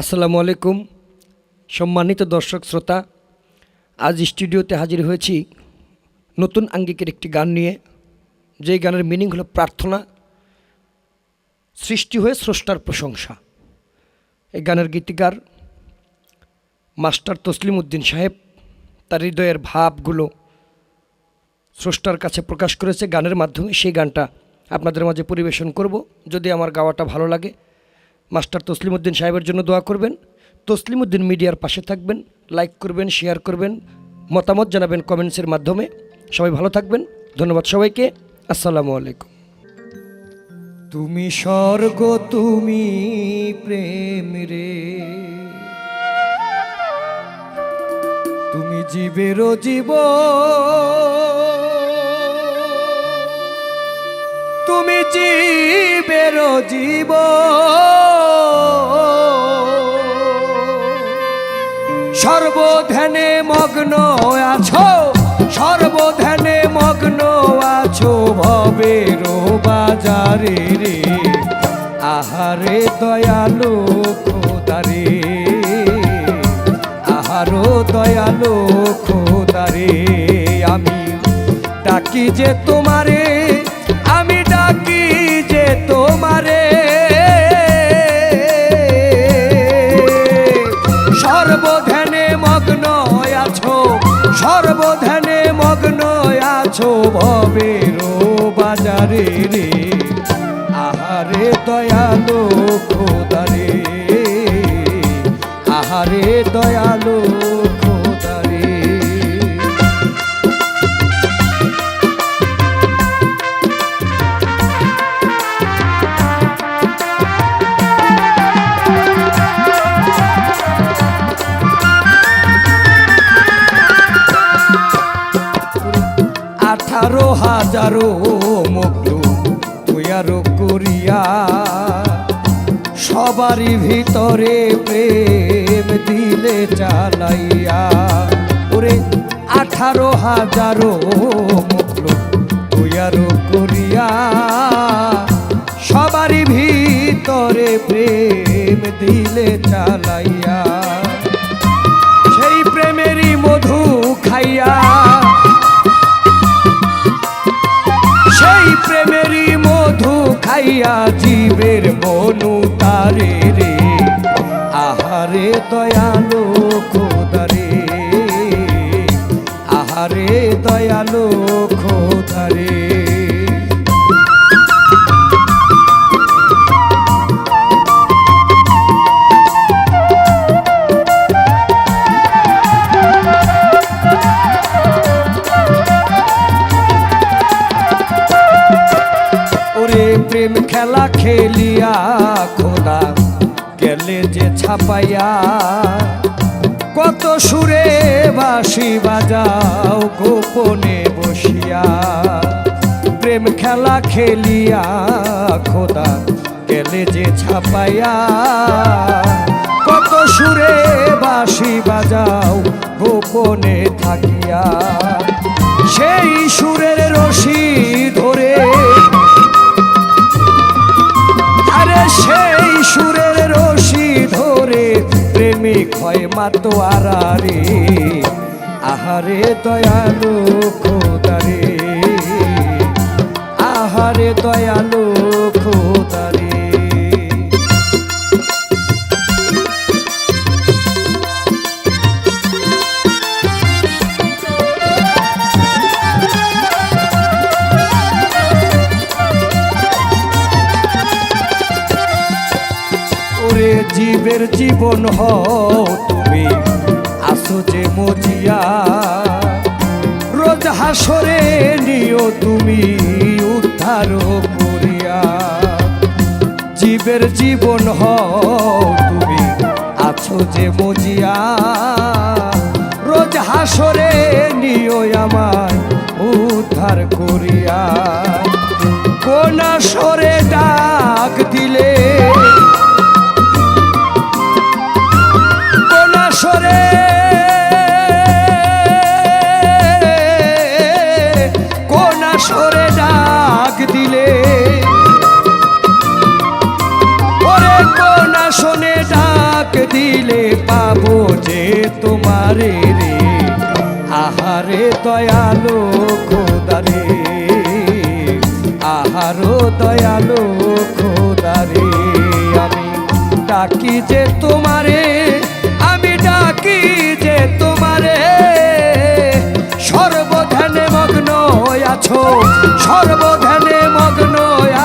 আসসালামু আলাইকুম সম্মানিত দর্শক শ্রোতা, আজ স্টুডিওতে হাজির হয়েছি নতুন আঙ্গিকের একটি গান নিয়ে। যেই গানের মিনিং হলো প্রার্থনা, সৃষ্টি হয়ে স্রষ্টার প্রশংসা। এই গানের গীতিকার মাস্টার তসলিম উদ্দিন সাহেব তার হৃদয়ের ভাবগুলো স্রষ্টার কাছে প্রকাশ করেছে গানের মাধ্যমে। সেই গানটা আপনাদের মাঝে পরিবেশন করব। যদি আমার গাওয়াটা ভালো লাগে, মাস্টার তসলিম উদ্দিন সাহেবের জন্য দোয়া করবেন। তসলিম উদ্দিন মিডিয়ার পাশে থাকবেন, লাইক করবেন, শেয়ার করবেন, মতামত জানাবেন কমেন্টসের মাধ্যমে। সবাই ভালো থাকবেন। ধন্যবাদ সবাইকে। আসসালামু আলাইকুম। তুমি স্বর্গ, তুমি প্রেম রে, তুমি জীবের জীব, তুমি জীবের জীব, সর্বধ্যানে মগ্ন আছো, সর্বধ্যানে মগ্ন আছো ভবের বাজারে রে। আহারে দয়ালু খোদারে, আহারো দয়ালু খোদারে, আমি ডাকি যে তোমারে, আমি ডাকি যে তোমারে, সর্বধ্যানে মগ্ন আছো, সর্বধ্যানে মগ্ন আছো ভবের বাজারে রে। আহারে দয়ালু খোদারে, আহারে দয়ালু খোদারে। 18,000 মখলুক তৈয়ার করিয়া, সবারই ভিতরে প্রেম দিলে চালাইয়া। ওরে 18,000 মখলুক তৈয়ার করিয়া, সবারই ভিতরে প্রেম দিলে চালাইয়া। সেই প্রেমেরই মধু খাইয়া, সেই প্রেমেরই মধু খাইয়া জীবের মনু তারে রে। আহারে দয়ালু খোদারে, আহারে দয়ালু খোদারে। প্রেম খেলা খেলিয়া খোদা গেলে যে ছাপাইয়া, কত সুরে বাঁশি বাজাও গোপনে বসিয়া। প্রেম খেলা খেলিয়া খোদা গেলে যে ছাপাইয়া, কত সুরে বাঁশি বাজাও গোপনে থাকিয়া। সেই সুরের রশি ধরে, আরে সেই সুরের রশি ধরে প্রেমিক হয় মাতোয়ারা রে। আহারে দয়ালু খোদারে, আহারে দয়ালু খোদারে। জীবের জীবন হও তুমি আসো যে মজিয়া, রোজ হাসরে নিও তুমি উদ্ধার করিয়া। জীবের জীবন হও তুমি আছো যে মজিয়া, রোজ হাসরে নিও আমায় উদ্ধার করিয়া। কোন আসরে ডাক দিলে, সরে কোন সরে ডাক দিলে, ওরে কোন শোনে ডাক দিলে, পাবো যে তোমারে রে, আহারে দয়ালো খোদারে, আহারো দয়ালো খোদারে। আমি ডাকি যে তোমারে, আমি ডাকি যে তোমারে, সর্বধ্যানে মগ্ন আছো, সর্বধ্যানে মগ্ন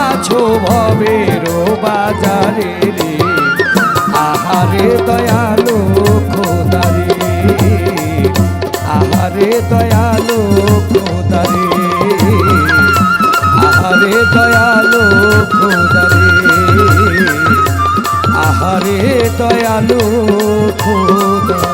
আছো ভবের বাজারে রে, আহারে দয়ালো খোদারে, আহারে দয়ালো খোদারে, আহারে দয়ালো খোদারে, আহারে দয়ালো খোদা।